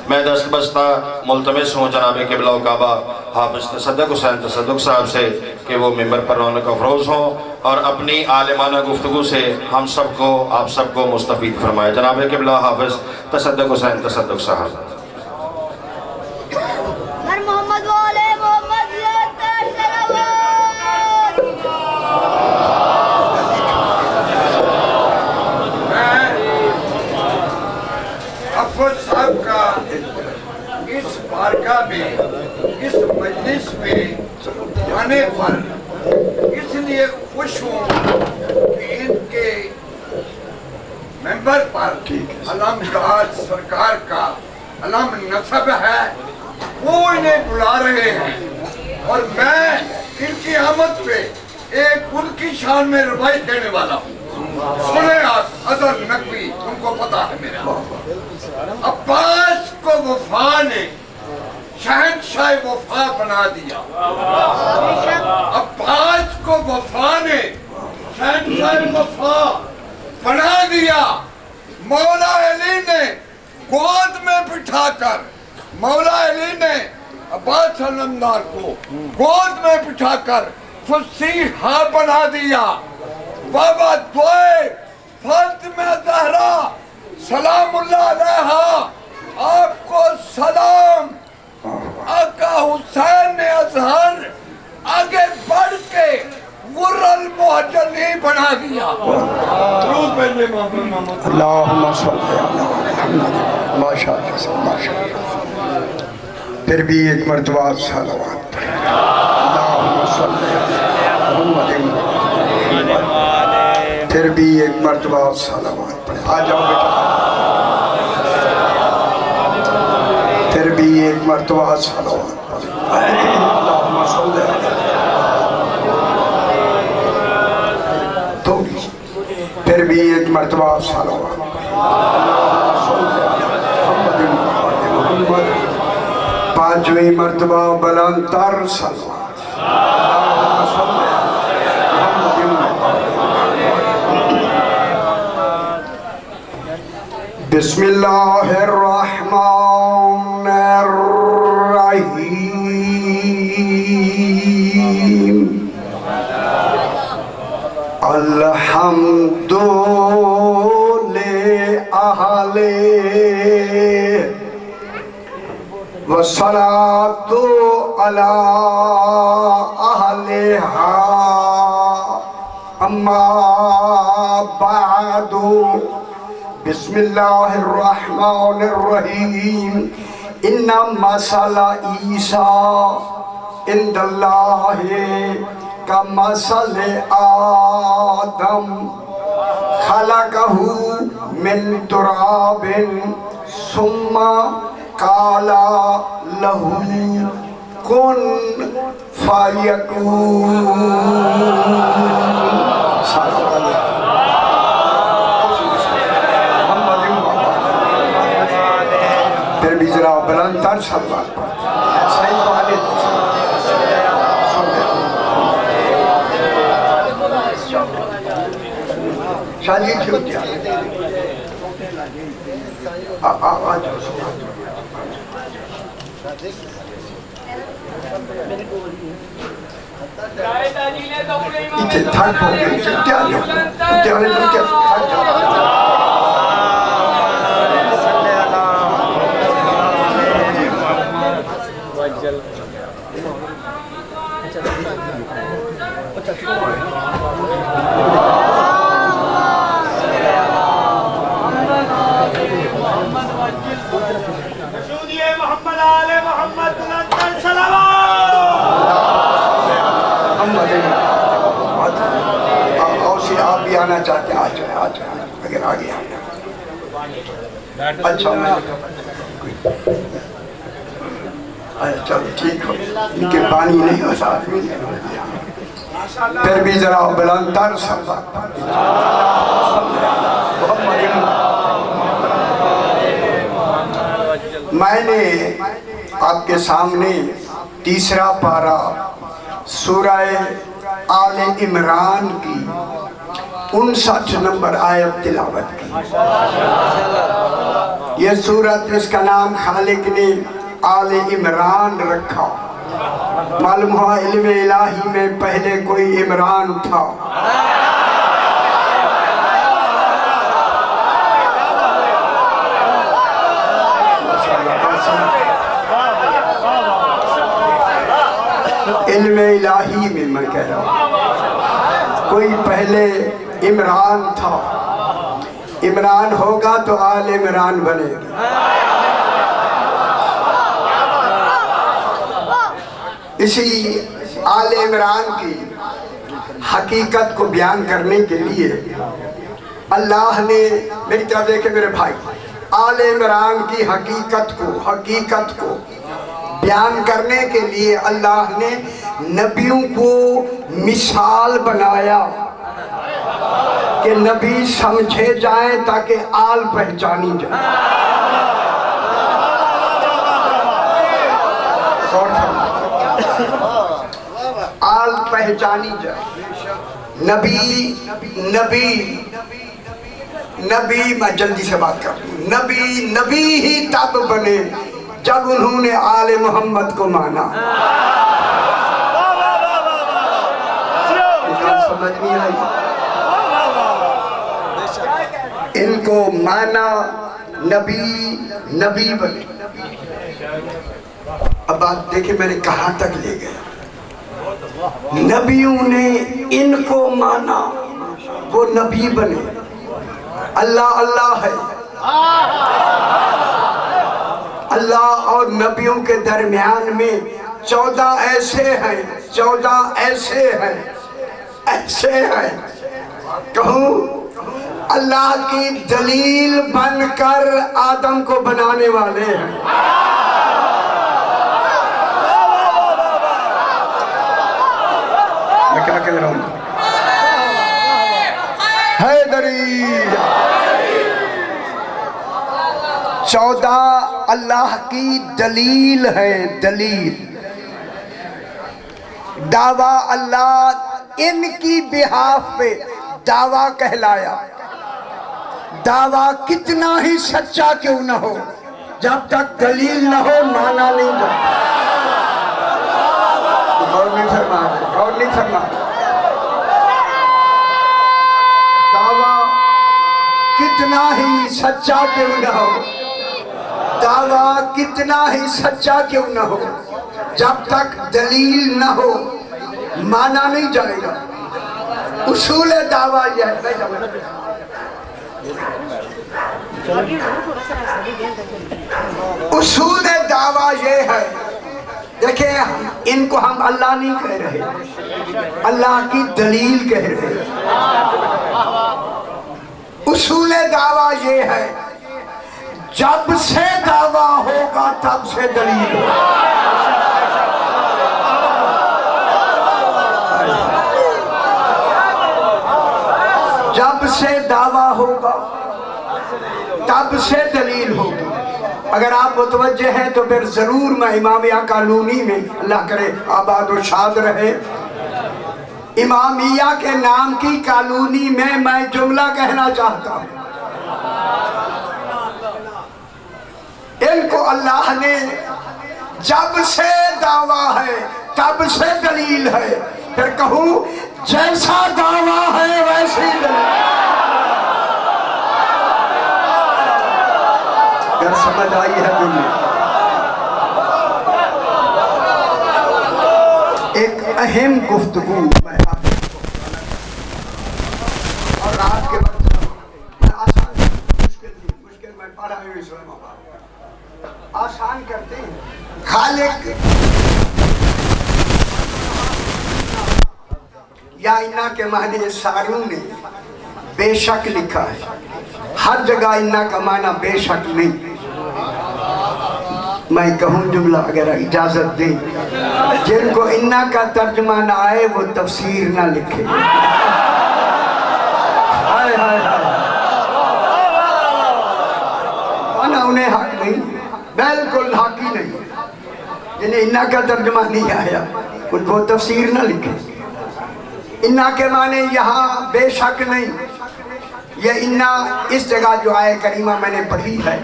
मैं दस्त बस्ता मुल्तमिस हूँ जनाब क़िबला काबा हाफ़िज़ तसद्दुक़ हुसैन तसद्दुक़ साहब से कि वो मिंबर पर रौनक अफरोज़ हों और अपनी आलिमाना गुफ्तगू से हम सबको आप सबको मुस्तफ़ीद फरमाए। जनाब क़िबला हाफ़िज़ तसद्दुक़ हुसैन तसद्दुक़ साहब। साहब का इस बारगाह में, इस मजलिस में आने पर इसलिए खुश हूँ कि इनके मेंबर पर अलमदार सरकार का अलम नसब है, वो इन्हें बुला रहे हैं और मैं इनकी आमद पे एक उनकी शान में रवायत देने वाला हूँ। सुने आप, अज़र नकवी, तुमको पता है मेरा अब्बास को वफा ने शहंशाह वफा बना दिया। अब्बास को वफा ने शहंशाह वफा बना दिया। मौला अली ने गोद में बिठाकर, मौला अली ने अब्बास अलमदार को गोद में बिठाकर फसीहा बना दिया। बाबा दुए फातिमा ज़हरा सलामुल्लाह अलैहा आपको सलाम। आका हुसैन ने अज़हर आगे बढ़ के गुर्रल मुहज्जली बना दिया। अल्लाहुम्मा सल्ली अला मुहम्मद। माशाअल्लाह माशाअल्लाह। फिर भी एक मर्तबा सलावत पढ़े। अल्लाहुम्मा सल्ली अला मुहम्मद। फिर भी एक मर्तबा सलावत पढ़े। आ जाओ बेटा। फिर भी एक मर्तबा सलावत पढ़े। अल्लाहुम्मा सल्ली अला थोड़ी। फिर भी एक मर्तबा सलावत पढ़े। पांचवी मर्तबा बुलंदतर सलावत। बिस्मिल्लाहिर्रहमानिर्रहीम। अल्हम्दुलिल्लाह अहले वस्सलातु अला अहलिहा अम्मा बादु। बिस्मिल्लाहिर्रहमानिर्रहीम। इन्ना मसला ईसा इंदल्लाहि का मसले आदम खलकहू मिन तुराबिन सुम्मा काला लहू कुन फायकून। फिर भी जरा बुलंदतर सलवात सही वाले शादी क्यों क्या थक हो गई क्या आप भी आना चाहते हैं? आ जाए अगर आ गया। अच्छा चलो ठीक हो, इनके पानी नहीं हो साथ में। फिर भी जरा बुलंदतर मैंने आपके सामने तीसरा पारा सूरह आले इमरान की 59 नंबर आयत तिलावत की। ये सूरत इसका नाम खालिक ने आले इमरान रखा। मालूम हुआ इल्म इलाही में पहले कोई इमरान था। इल्म इलाही में मैं कह रहा हूँ कोई पहले इमरान था। इमरान होगा तो आल इमरान बनेगी। इसी आल इमरान की हकीकत को बयान करने के लिए अल्लाह ने, मेरी तरफ देखे मेरे भाई, आल इमरान की हकीकत को बयान करने के लिए अल्लाह ने नबियों को मिसाल बनाया कि नबी समझे जाएं ताकि आल पहचानी जाए। आल पहचानी जाए। नबी मैं जल्दी से बात कर, नबी ही तब बने जब उन्होंने आले मोहम्मद को माना। समझ नहीं आई? इनको माना, नबी बने। अब बात देखिए मैंने कहां तक ले गया। नबियों ने इनको माना, वो नबी बने। अल्लाह अल्लाह है। अल्लाह और नबियों के दरमियान में 14 ऐसे हैं कहूँ अल्लाह की दलील बनकर आदम को बनाने वाले हैं। मैं क्या कह रहा हूँ? हैदरी 14 अल्लाह की दलील है। दलील दावा अल्लाह इनकी बिहाफ पे दावा कहलाया। दावा कितना ही सच्चा क्यों न हो, जब तक दलील न हो माना नहीं जाता। गौर नहीं फरमा। दावा कितना ही सच्चा क्यों न हो, दावा कितना ही सच्चा क्यों न हो, जब तक दलील न हो माना नहीं जाएगा। उसूल दावा यह है, उसूल दावा ये है। देखिए इनको हम अल्लाह नहीं कह रहे, अल्लाह की दलील कह रहे। उसूल दावा ये है, जब से दावा होगा तब से दलील होगा। जब से दावा होगा तब से दलील होगी। अगर आप मुतवज्जे हैं तो फिर जरूर मैं इमामिया कॉलोनी में, अल्लाह करे आबाद और शाद रहे, इमामिया के नाम की कॉलोनी में मैं जुमला कहना चाहता हूँ। इनको अल्लाह ने जब से दावा है तब से दलील है। फिर कहूँ जैसा दावा है वैसी दलील। अगर समझ आई है दुनिया, एक अहम गुफ्तगू मैं आपको और रात के वक्त मैं आसान मुश्किल मैं पढ़ा हूँ इस्लामाबाद आसान करते हैं। खालिक या इन्ना के माने सारू ने बेशक लिखा है। हर जगह इन्ना का माना बेशक नहीं। मैं कहूँ जुमला अगर इजाजत दे, जिनको इन्ना का तर्जुमा ना आए वो तफसीर ना लिखे। हाय हाय हाय, माना उन्हें हक नहीं, बिल्कुल हक ही नहीं। जिन्हें इन्ना का तर्जुमा नहीं आया उनको तफसीर ना लिखे। इन्ना के माने यहाँ बेशक नहीं। ये इन्ना इस जगह जो आए करीमा मैंने पढ़ी है,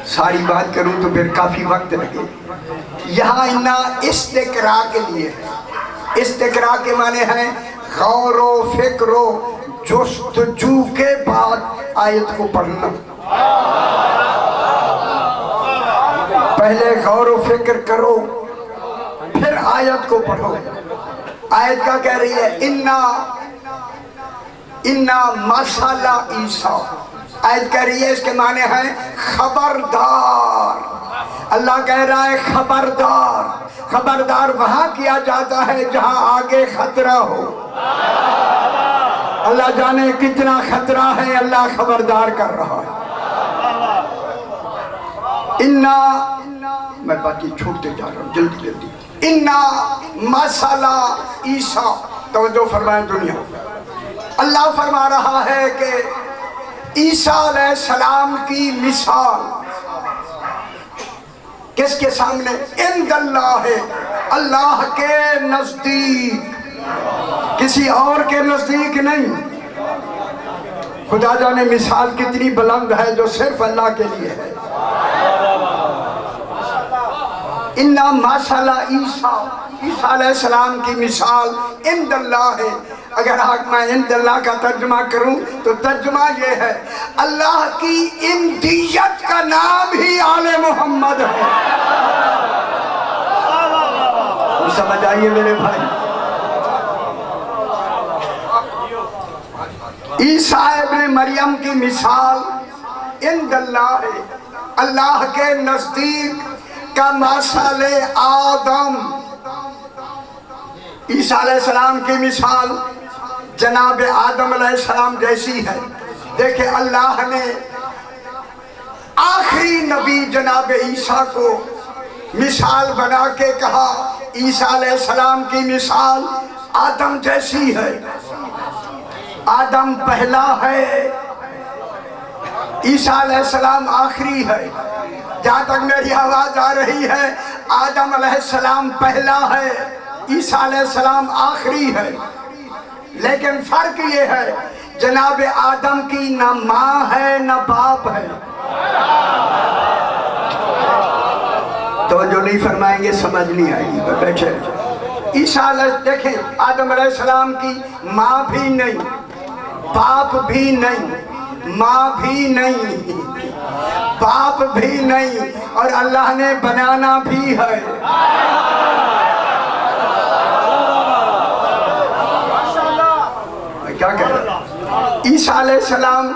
सारी बात करूं तो फिर काफी वक्त लगे। यहाँ इन्ना इस्तिकरा के लिए है। इस्तिकरा के माने हैं गौरो फिक्रो जुस्तजू के बाद आयत को पढ़ना। पहले गौर व फिक्र करो फिर आयत को पढ़ो। आयत का कह रही है इन्ना मसाला ईसा। आयत कह रही है इसके माने हैं खबरदार। अल्लाह कह रहा है खबरदार। खबरदार वहां किया जाता है जहां आगे खतरा हो। अल्लाह जाने कितना खतरा है, अल्लाह खबरदार कर रहा है। इन्ना, मैं बाकी छोड़ते जा रहा हूँ जल्दी जल्दी। इन्ना मसाला ईसा, तवज्जो फरमाएं दुनिया। अल्लाह फरमा रहा है कि ईसा अलैहिस्सलाम की मिसाल किसके सामने? इंदल्लाह है, अल्लाह के नजदीक, किसी और के नजदीक नहीं। खुदा जाने मिसाल कितनी बुलंद है जो सिर्फ अल्लाह के लिए है। इन्ना माशाला ईसा, ईसा अलैहिस्सलाम की मिसाल इंदल्लाह है। अगर मैं इंदल्लाह का तर्जुमा करूं तो तर्जुमा ये है अल्लाह की इंदियत का नाम ही आले मोहम्मद है। तो समझ आइए मेरे भाई, ईसा इब्ने मरियम की मिसाल इंदल्लाह है, अल्लाह के नजदीक का मसाले आदम। ईसा अलैहिस्सलाम की मिसाल जनाब आदम अलैहिस्सलाम जैसी है। देखे अल्लाह ने आखिरी नबी जनाब ईसा को मिसाल बना के कहा ईसा अलैहिस्सलाम की मिसाल आदम जैसी है। आदम पहला है, ईसा अलैहिस्सलाम आखिरी है। जहाँ तक मेरी आवाज आ रही है, आदम अलैहिस्सलाम पहला है, ईसा अलैहिस्सलाम आखिरी है। लेकिन फर्क ये है जनाब आदम की न माँ है न बाप है। तो जो नहीं फरमाएंगे समझ नहीं आएगी, बैठे। ईसा देखें आदम अलैहिस्सलाम की माँ भी नहीं, बाप भी नहीं, माँ भी नहीं, बाप भी नहीं, और अल्लाह ने बनाना भी है। क्या कह रहे? ईसा अलैहिस्सलाम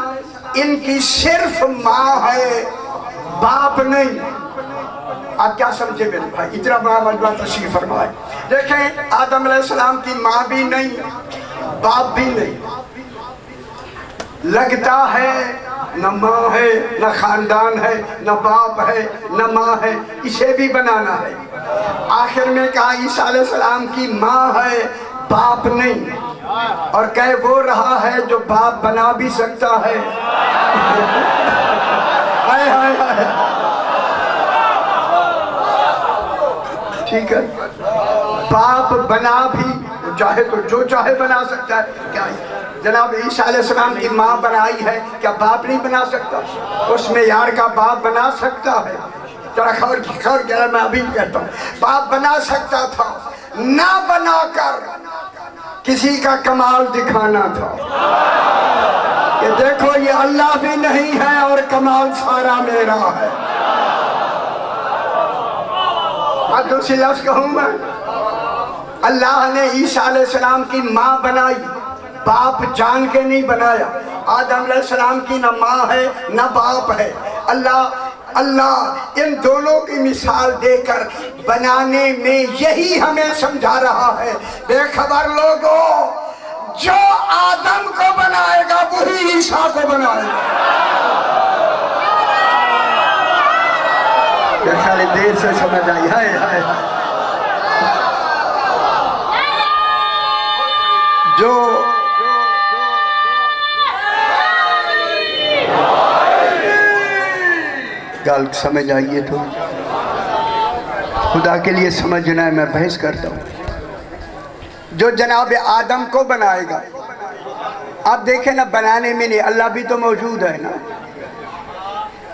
इनकी सिर्फ माँ है, बाप नहीं। आप क्या समझे मेरे भाई? इतना बड़ा मजबा तशरीफ फरमाए। देखें आदम अलैहिस्सलाम की माँ भी नहीं, बाप भी नहीं। लगता है न माँ है न खानदान है न बाप है न माँ है, इसे भी बनाना है। आखिर में कहा ईसा अलैहिस्सलाम की माँ है, बाप नहीं, और कह वो रहा है जो बाप बना भी सकता है। हाय हाय हाय, ठीक है, बाप बना भी, वो चाहे तो जो चाहे बना सकता है। क्या जनाब ईसा अलैहिस्सलाम की माँ बनाई है, क्या बाप नहीं बना सकता? उसमें यार का बाप बना सकता है। जरा खबर क्या मैं अभी कहता हूँ, बाप बना सकता था, ना बनाकर किसी का कमाल दिखाना था कि देखो ये अल्लाह भी नहीं है और कमाल सारा मेरा है। अब दूसरी लफ्ज कहूँ मैं, अल्लाह ने ईसा अलैहिस्सलाम की माँ बनाई, बाप जान के नहीं बनाया। आदम अलैहिस्सलाम की न माँ है न बाप है। अल्लाह इन दोनों की मिसाल देकर बनाने में यही हमें समझा रहा है, बेखबर लोगों, जो आदम को बनाएगा वही ईसा को बनाएगा। खाली देर से समझ आई है। जो गल समझ आइए तो खुदा के लिए समझना है, मैं बहस करता हूँ। जो जनाब आदम को बनाएगा, आप देखें ना, बनाने में नहीं, अल्लाह भी तो मौजूद है ना।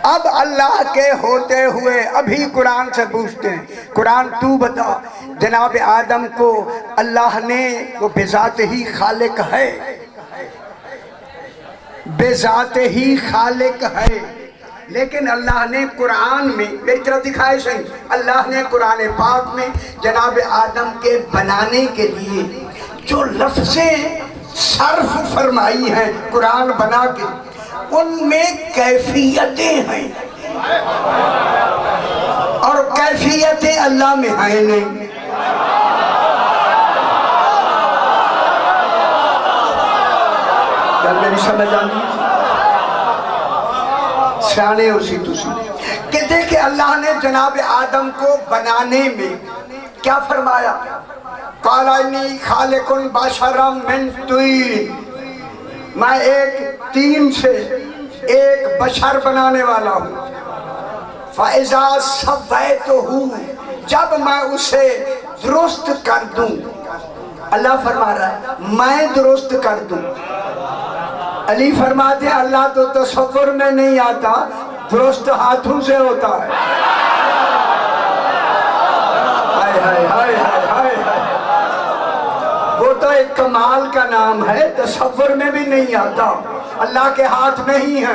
अब अल्लाह के होते हुए अभी कुरान से पूछते हैं, कुरान तू बता, जनाब आदम को अल्लाह ने, वो बेजात ही खालिक है, बेजात ही खालिक है, लेकिन अल्लाह ने कुरान में, मेरी तरफ दिखाए सही, अल्लाह ने कुरान पाक में जनाब आदम के बनाने के लिए जो लफ्ज़ें सर्फ फरमाई हैं कुरान बना के, उनमें कैफियतें हैं और कैफियतें अल्लाह में हैं नहीं। क्या मेरी समझ आती है? सियाने उसी तुसी कि देखे अल्लाह ने जनाब आदम को बनाने में क्या फरमाया, कालानी खालिकुन बशरम मिन तीन, मैं एक तीन से एक बशर बनाने वाला हूँ। फ़ैज़ा सव्वैतुहू, जब मैं उसे दुरुस्त कर दूं, अल्लाह फरमा रहा है मैं दुरुस्त कर दूं। अली फरमाते हैं अल्लाह तो तसव्वुर में नहीं आता, दुरुस्त हाथों से होता है। हाय हाय हाय हाय हाय, वो तो एक कमाल का नाम है, तसव्वुर में भी नहीं आता, अल्लाह के हाथ नहीं है।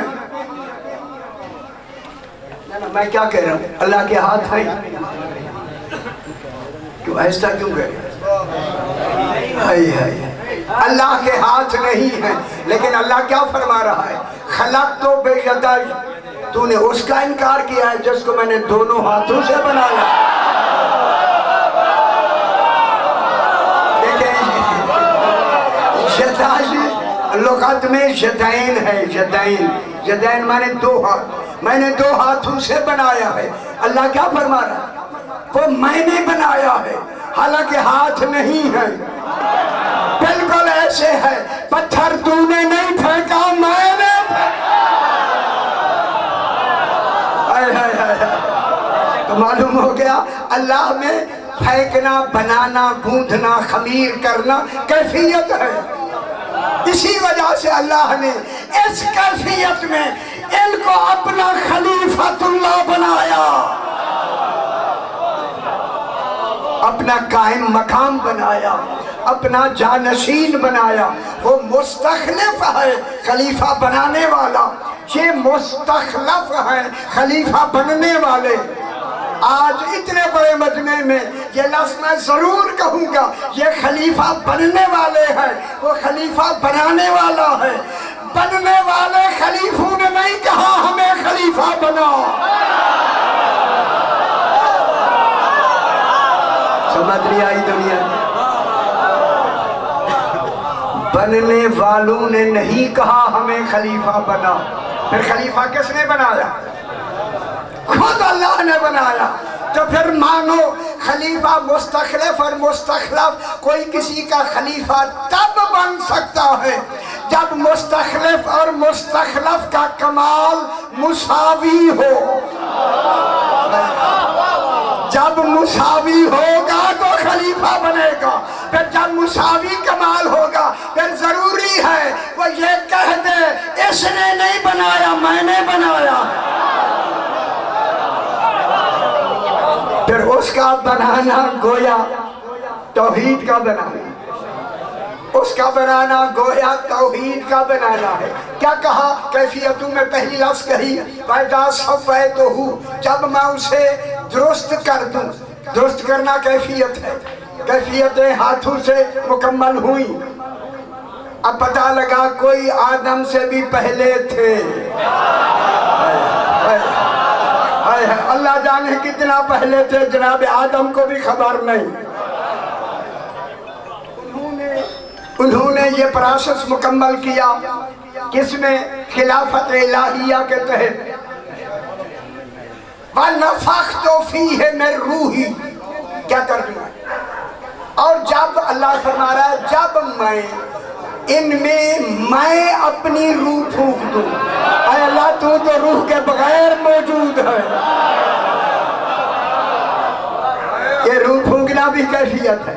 ना मैं क्या कह रहा हूँ, अल्लाह के हाथ है, क्यों ऐसा क्यों कह रहे? हाय हाय, अल्लाह के हाथ नहीं है, लेकिन अल्लाह क्या फरमा रहा है, खलक तो बेयदाई, तूने उसका इनकार किया है जिसको मैंने दोनों हाथों से बनाया। लुगत में यदैन है, यदैन, यदैन माने दो हाथ, मैंने दो हाथों से बनाया है। अल्लाह क्या फरमा रहा है, वो मैंने बनाया है, हालांकि हाथ नहीं है। बिल्कुल ऐसे है, पत्थर तूने नहीं फेंका, मैंने तो मालूम हो गया अल्लाह में फेंकना, बनाना, गूंथना, खमीर करना कैफियत है। इसी वजह से अल्लाह ने इस कैफियत में इनको अपना खलीफतुल्लाह बनाया, अपना कायम मकाम बनाया, अपना जानशीन बनाया। वो मुस्तखलिफ है खलीफा बनाने वाला, ये मुस्तखलफ है खलीफा बनने वाले। आज इतने बड़े मजमे में ये लफ्ज़ मैं जरूर कहूँगा, ये खलीफा बनने वाले हैं, वो खलीफा बनाने वाला है। बनने वाले खलीफों ने नहीं कहा हमें खलीफा बनाओ, समझ नहीं आई दुनिया? बनने वालों ने नहीं कहा हमें खलीफा बनाओ, फिर खलीफा किसने बनाया? खुद अल्लाह ने बनाया। तो फिर मानो खलीफा मुस्तखलिफ और मुस्तखलफ, कोई किसी का खलीफा तब बन सकता है जब मुस्तखलिफ और मुस्तखलफ का कमाल मुसावी हो। जब मुसावी होगा तो खलीफा बनेगा, फिर जब मुसावी कमाल होगा फिर जरूरी है वो ये कह दे इसने नहीं बनाया, मैंने बनाया। फिर उसका बनाना गोया तौहीद का बनाना, उसका बनाना गोया तौहीद का बनाना है। क्या कहा कैफियतों में पहली लफ्ज़ कही, पैदा सव्वैतुहू, जब मैं उसे दुरुस्त कर दूं। दुरुस्त करना कैफियत है, कैफियतें हाथों से मुकम्मल हुई। अब पता लगा कोई आदम से भी पहले थे। अल्लाह जाने कितना पहले थे, जनाब आदम को भी खबर नहीं। उन्होंने ये प्रोसेस मुकम्मल किया, किसमें? खिलाफत इलाहिया के तहत। वनफ़ख़्तु फ़ीहि मिन रूही, क्या तर्जुमा है? और जब अल्लाह फरमा रहा है जब मैं इनमें मैं अपनी रूह फूंक दूं। अल्लाह तू तो रूह के बगैर मौजूद है। ये रूह फूंकना भी कैफियत है।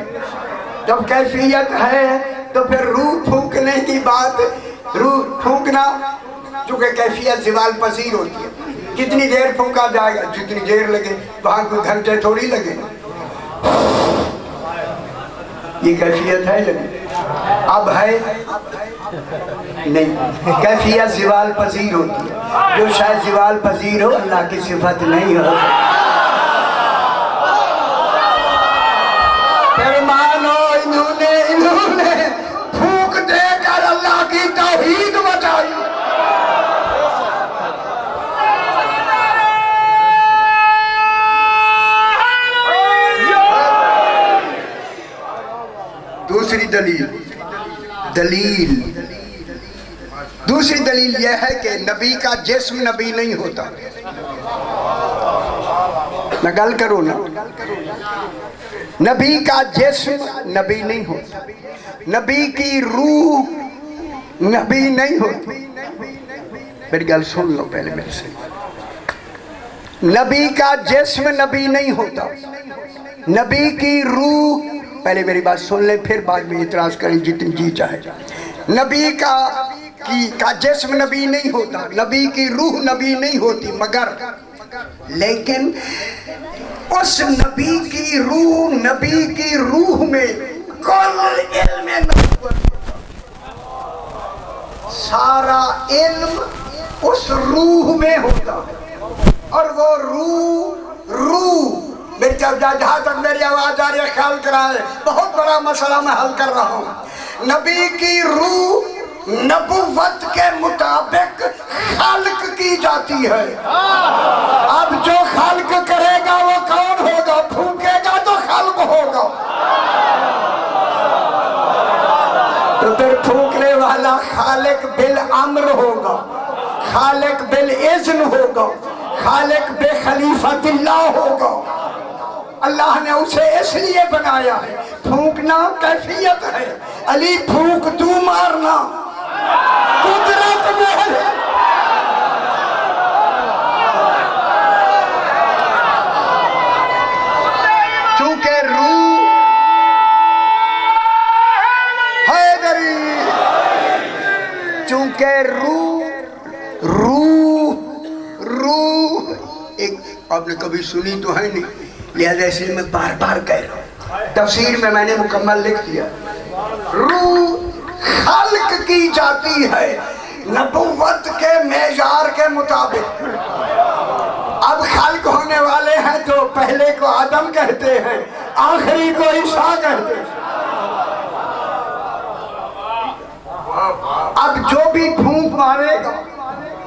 जब कैफियत है तो फिर रूह फूंकने की बात, रूह फूंकना चूंकि कैफियत ज़वाल पज़ीर होती है, कितनी देर फूका जाएगा? जितनी देर लगे, वहां कोई घंटे थोड़ी लगे। ये कैफियत है लगी, अब है नहीं। कैफियत ज़िवाल पजीर होती है, जो शायद ज़िवाल पजीर हो, अल्लाह की सिफत नहीं हो। फिर मानो इन्होंने फूक देकर अल्लाह की तौहीद बचाई। दूसरी दलील यह है कि नबी का जिस्म नबी नहीं होता। मैं गल करो ना, नबी का जिस्म नबी नहीं होता, नबी की रूह नबी नहीं होती। मेरी गल सुन लो पहले मेरे से। नबी का जिस्म नबी नहीं होता, नबी की रूह, पहले मेरी बात सुन ले फिर बाद में इतराज करें जितनी जी चाहे। नबी का जिस्म नबी नहीं होता, नबी की रूह नबी नहीं होती, मगर लेकिन उस नबी की रूह में कुल इल्म नबूवत, सारा इल्म उस रूह में होता है। और वो रूह मेरी जहाँ तक मेरी आवाज आ रही है ख्याल कराए, बहुत बड़ा मसला मैं हल कर रहा हूँ। नबी की रूह नबूवत के मुताबिक खल्क की जाती है। अब जो खल्क करेगा वो कौन होगा? फूकेगा तो खल्क होगा। तो फिर फूकने वाला खालिक बिल अम्र होगा, खालिक बिल इज़्न होगा, खालिक बे खलीफतिल्लाह होगा। अल्लाह ने उसे इसलिए बनाया है, फूकना कैफियत है। अली फूक तू मारना कुदरत में है। चूंकि रूह हैदरी, चूंकि रूह एक आपने कभी सुनी तो है नहीं, लिहाजा इसलिए मैं बार बार कह रहा हूँ। तफसीर में मैंने मुकम्मल लिख दिया। रूह खल्क की जाती है नबूवत के मेजार के मुताबिक। अब खल्क होने वाले हैं तो पहले को आदम कहते हैं, आखिरी को ईसा कहते हैं। अब जो भी फूंक मारेगा,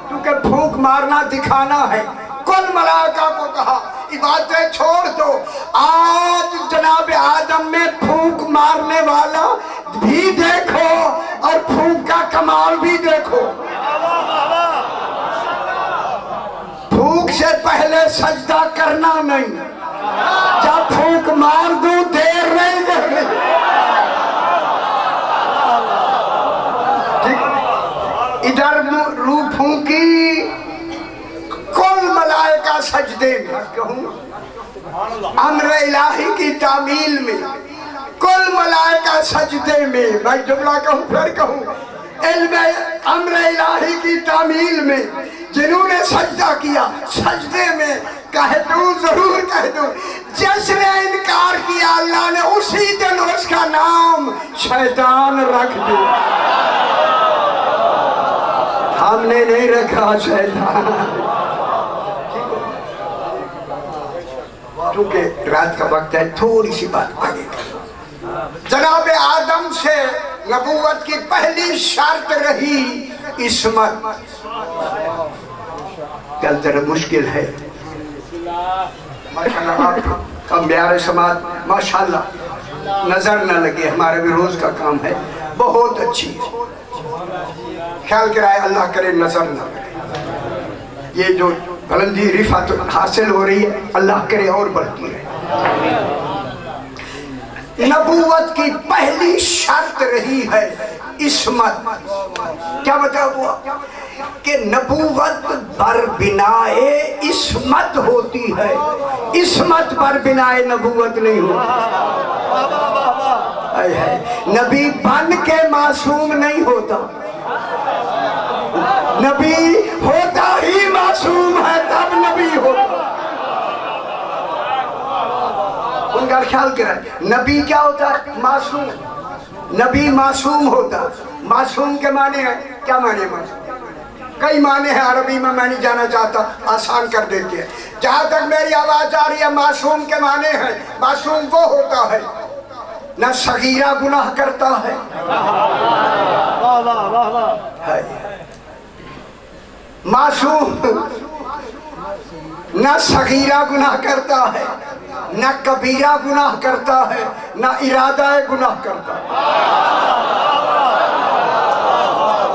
क्योंकि फूंक मारना दिखाना है, कुल मलाइका को कहा इबादतें छोड़ दो। आज जनाब आदम में फूंक मारने वाला भी देखो और फूंक का कमाल भी देखो। फूंक से पहले सजदा करना नहीं, जब फूंक मार दूं देर नहीं करनी। इधर रूह फूंकी, कुल मलाइका सजदे में, कहूँ अम्र इलाही की तामील में, कुल मलाइका सजदे में। मैं जुमला कहूँ फिर कहूँ, इल्म अम्र इलाही की तामील में जिन्होंने सजदा किया, सजदे में कह दूं, जरूर कह दूं, जिसने इनकार किया अल्लाह ने उसी दिन उसका नाम शैतान रख दिया। हमने नहीं रखा शैतान, क्योंकि रात का वक्त है। थोड़ी सी बात आगे जनाब आदम से नबूवत की पहली शर्त रही इस्मत। कल जरा मुश्किल है माशाल्लाह, अब प्यारे समाज माशाल्लाह नजर न लगे, हमारे भी रोज का काम है, बहुत अच्छी है। ख्याल कराए अल्लाह करे नजर न लगे। ये जो बुलंदी रिफत हासिल हो रही है अल्लाह करे और बढ़ती है। नबूवत की पहली शर्त रही है इस्मत। क्या बता हुआ कि नबूवत बर बिनाए इस्मत होती है, इस्मत बर बिनाए नबूवत नहीं होती। नबी बन के मासूम नहीं होता, नबी होता ही मासूम है, तब नबी होता। उनका ख्याल करें, नबी क्या होता है? मासूम। नबी मासूम होता। मासूम के माने है क्या? माने मासूम कई माने हैं अरबी में, मैं नहीं जाना चाहता, आसान कर देते हैं। जहां तक मेरी आवाज आ रही है, मासूम के माने हैं, मासूम वो होता है न सगीरा गुनाह करता है, मासूम न सगीरा गुनाह करता है, न कबीरा गुनाह करता है, न इरादा गुनाह करता है।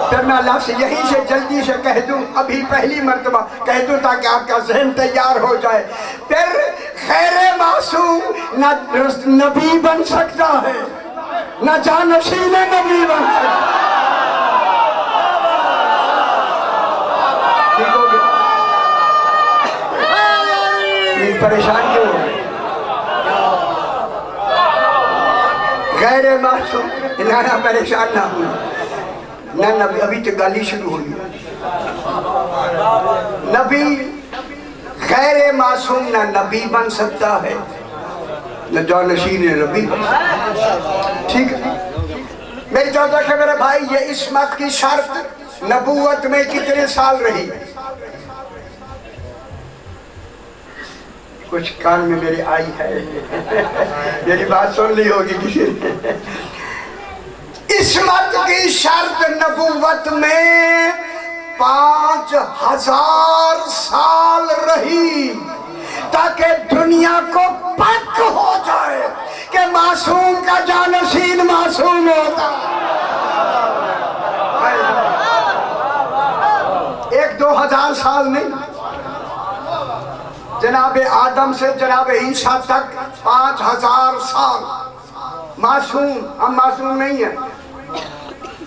फिर मैं अल्लाह से यहीं से जल्दी से कह दूं, अभी पहली मर्तबा कह दूं ताकि आपका जहन तैयार हो जाए। फिर खैर मासूम न नबी बन सकता है, न जानशीन नबी बन सकता है। ठीक हो गया? परेशान क्यों हो? गैर मासूम ना परेशान ना हो ना। नबी अभी तो गाली शुरू हुई। नबी गैर मासूम ना नबी बन सकता है, न जानशीन नबी बन सकता है। ठीक है मेरी चौथा है मेरे भाई, ये इस्मत की शर्त नबूवत में कितने साल रही? कुछ कान में मेरी आई है मेरी बात सुन ली होगी किसी ने। इस्मत की शर्त नबूवत में 5000 साल रही, ताकि दुनिया को पक हो जाए कि मासूम का जानशीन मासूम होता। 1-2 हजार साल नहीं, जनाबे आदम से जनाबे ईसा तक 5000 साल मासूम। हम मासूम नहीं है,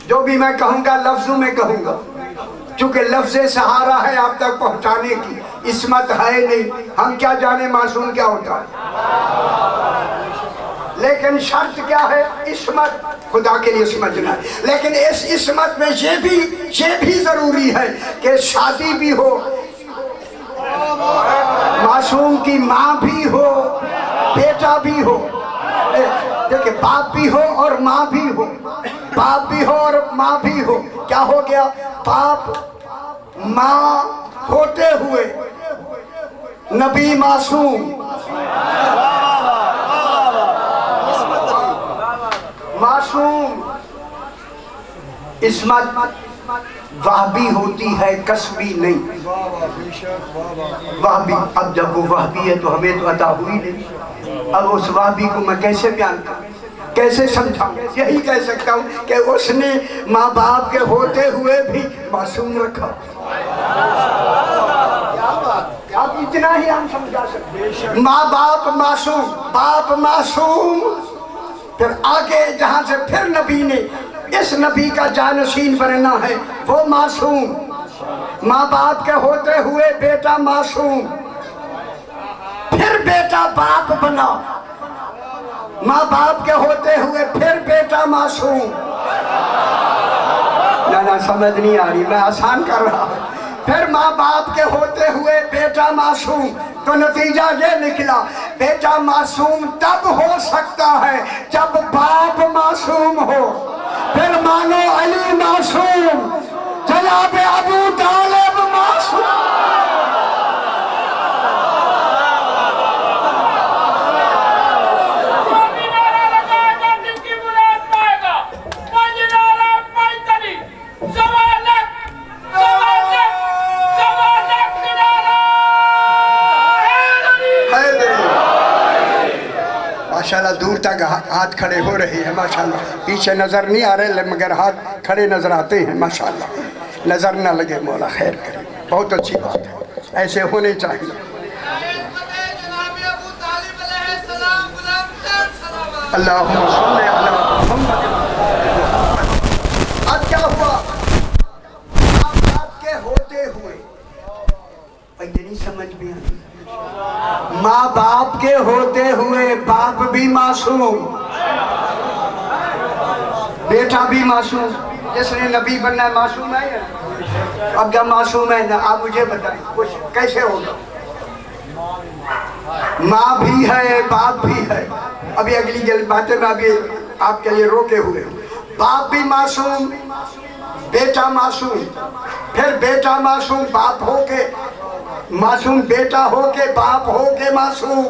जो भी मैं कहूंगा लफ्जों में कहूंगा, चूंकि लफ्ज़े सहारा है आप तक पहुंचाने की, इस्मत है नहीं। हम क्या जाने मासूम क्या होता है, लेकिन शर्त क्या है? इस्मत खुदा के लिए समझना है। लेकिन इस इस्मत में ये भी जरूरी है कि शादी भी हो, मासूम की माँ भी हो, बेटा भी हो। देखिए बाप भी हो और माँ भी हो, बाप भी हो और माँ भी हो। क्या हो गया? बाप माँ होते हुए नबी मासूम, मासूम। इस्मत वह भी होती है, कसबी नहीं। वह भी, अब जब वो वह भी है तो हमें तो अता हुई नहीं। अब उस वह भी को मैं कैसे बयान करूं, कैसे समझाऊं? यही कह सकता हूं कि उसने माँ बाप के होते हुए भी मासूम रखा। अब इतना ही हम समझा सकते। माँ बाप मासूम, बाप मासूम, फिर आगे जहां से फिर नबी ने इस नबी का जानशीन बनना है, वो मासूम। माँ बाप के होते हुए बेटा मासूम, फिर बेटा बाप बना, माँ बाप के होते हुए फिर बेटा मासूम। ना समझ नहीं आ रही, मैं आसान कर रहा हूँ। फिर माँ बाप के होते हुए बेटा मासूम, तो नतीजा ये निकला, बेटा मासूम तब हो सकता है जब बाप मासूम हो। फिर मानो अली मासूम, जनाब अबू तालिब मासूम। माशाल्लाह दूर तक हाथ खड़े हो रहे हैं माशाल्लाह। पीछे नज़र नहीं आ रहे मगर हाथ खड़े नज़र आते हैं माशाल्लाह। नज़र ना लगे, मौला खैर करे। बहुत अच्छी बात है, ऐसे होने चाहिए। अल्लाहुम्मा सल्ली अला मुहम्मद। अब क्या हुआ? आपके होते हुए नहीं समझ में आई। माँ बाप के होते हुए बाप भी मासूम, बेटा भी मासूम। जिसने नबी बनना है मासूम है। अब जब मासूम है ना, आप मुझे बताएं कुछ कैसे होगा? माँ भी है, बाप भी है। अभी अगली बातें में अभी आपके लिए रोके हुए। बाप भी मासूम, बेटा मासूम, फिर बेटा मासूम, बाप होके मासूम, बेटा होके बाप होके मासूम,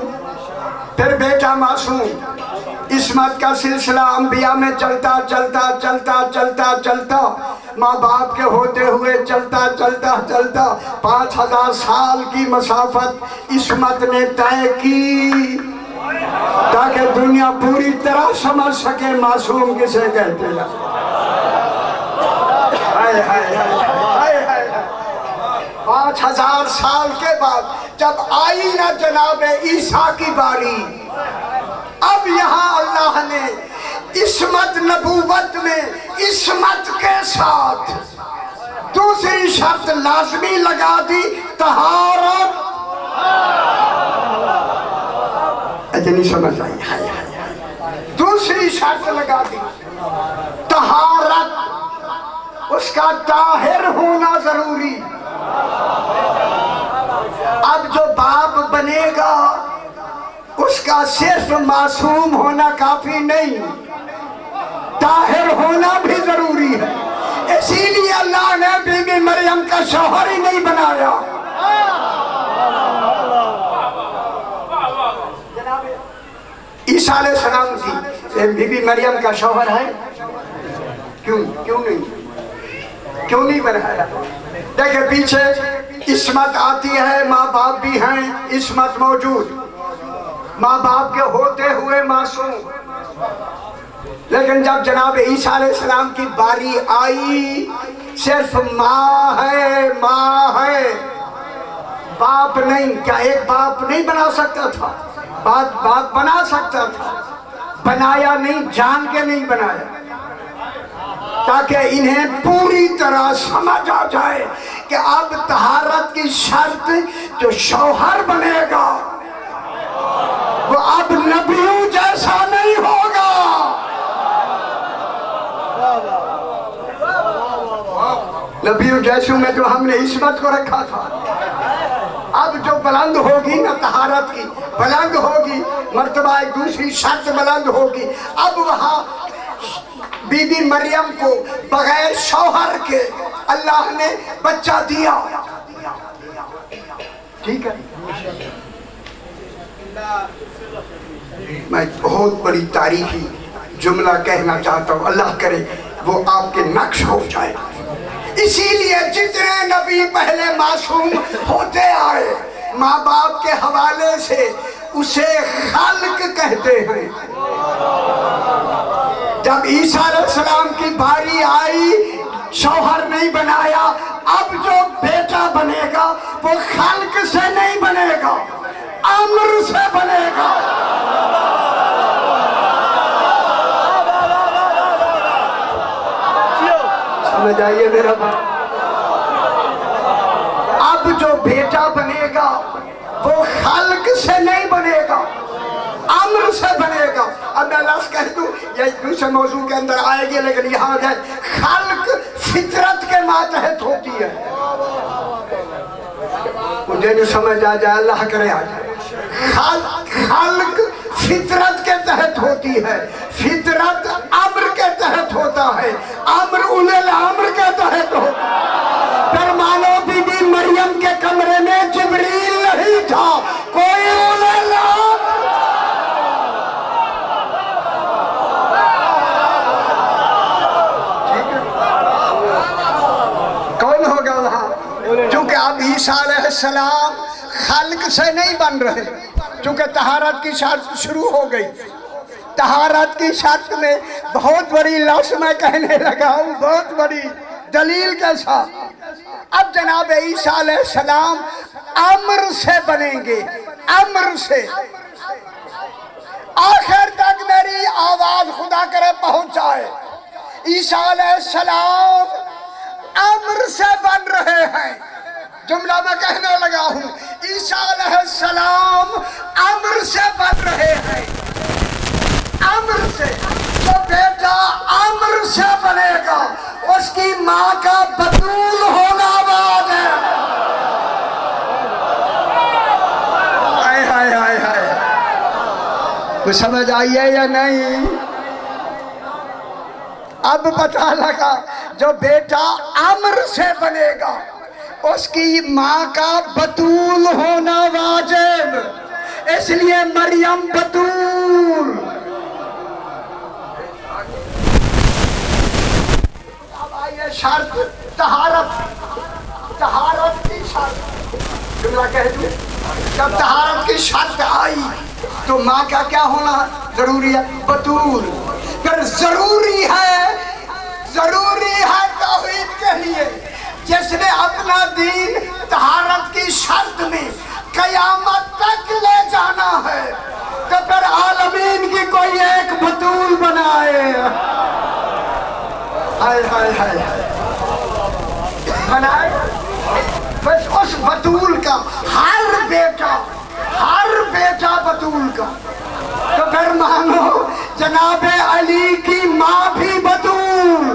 फिर बेटा मासूम। इस्मत का सिलसिला अंबिया में चलता चलता चलता चलता चलता माँ बाप के होते हुए चलता चलता चलता 5000 साल की मसाफत इस्मत ने तय की ताकि दुनिया पूरी तरह समझ सके मासूम किसे कहते हैं। हाय हाय हाय हाय। 5000 साल के बाद जब आई ना जनाब ईसा की बारी, अब यहाँ अल्लाह ने इस्मत नबूवत में इस्मत के साथ दूसरी शर्त लाजमी लगा दी, तहारत। अच्छा नहीं समझ आई? हाय हाय हाय। दूसरी शर्त लगा दी तहारत, उसका ताहिर होना जरूरी। अब जो बाप बनेगा उसका सिर्फ मासूम होना काफी नहीं, ताहिर होना भी जरूरी है। इसीलिए अल्लाह ने बीबी मरियम का शौहर ही नहीं बनाया। ईसा अलैहिस्सलाम की बीबी मरियम का शौहर है, क्यों नहीं बनाया? देखिए पीछे इस्मत आती है, माँ बाप भी हैं, इस्मत मौजूद, माँ बाप के होते हुए मासूम। लेकिन जब जनाब ईसा अलैहिस्सलाम की बारी आई, सिर्फ माँ है, बाप नहीं। क्या एक बाप नहीं बना सकता था? बाप बना सकता था, बनाया नहीं, जान के नहीं बनाया, ताकि इन्हें पूरी तरह समझ आ जाए कि अब तहारत की शर्त जो शौहर बनेगा वो अब नबियों जैसा नहीं होगा। नबियों जैसों में जो हमने इस्मत को रखा था, अब जो बुलंद होगी ना तहारत की, बुलंद होगी मर्तबा, एक दूसरी शर्त बुलंद होगी। अब वहां बीबी मरियम को बगैर शौहर के अल्लाह ने बच्चा दिया। ठीक है, मैं बहुत बड़ी तारीखी जुमला कहना चाहता हूँ, अल्लाह करे वो आपके नक्श हो जाए। इसीलिए जितने नबी पहले मासूम होते आए, माँ बाप के हवाले से उसे खल्क कहते हैं। जब ईसा अलैहिस्सलाम की बारी आई, शौहर नहीं बनाया, अब जो बेटा बनेगा वो खल्क से नहीं बनेगा, अम्र से बनेगा। समझ आइए मेरा बात? अब जो बेटा बनेगा वो खल्क से नहीं बनेगा, अम्र से बनेगा। अब मैं लफ्ज़ कह दूं, ये दूसरे मौजू के अंदर आएगी, लेकिन यहाँ जाए, खल्क फितरत के मातहत होती है। मुझे जो समझ आ जाए, अल्लाह करे आ जाए। खल्क फितरत के तहत होती है, फितरत अम्र के तहत होता है, अम्र उलेल अम्र के तहत होता है। फिर मानो बीबी मरियम के कमरे में जिब्रील नहीं था, कोई उलेल अम्र। कौन होगा वहां? क्योंकि अब ईसा अलैहिस्सलाम खल्क से नहीं बन रहे, चूंकि तहारत की शर्त शुरू हो गई। तहारत की शर्त में बहुत बड़ी लफ्ज़ मैं कहने लगा हूँ, बहुत बड़ी दलील के साथ। अब जनाब ईसा अलैहिस्सलाम अम्र से बनेंगे, अम्र से। आखिर तक मेरी आवाज खुदा करे पहुंचाए। ईसा अलैहिस्सलाम अम्र से बन रहे हैं। जुमला मैं कहने लगा हूँ, ईसा अलैहिस्सलाम अम्र से बन रहे हैं, अम्र से। तो बेटा अम्र से बनेगा, उसकी माँ का बतूल होना कुछ समझ आई है या नहीं? अब पता लगा जो बेटा अम्र से बनेगा उसकी माँ का बतूल होना वाजिब, इसलिए मरियम बतूल। अब आइए शर्त तहारत, तहारत की शर्त जुमला कह दूं। जब तहारत की शर्त आई तो माँ का क्या होना जरूरी है? बतूल। फिर जरूरी है तौहीद के लिए जिसने अपना दीन तहारत की शर्त में कयामत तक ले जाना है तो फिर आलमीन की कोई एक बतूल बनाए। हाय हाय हाय बनाए। बस उस बतूल का हर बेटा बतूल का। तो फिर मानो जनाबे अली की माँ भी बतूल,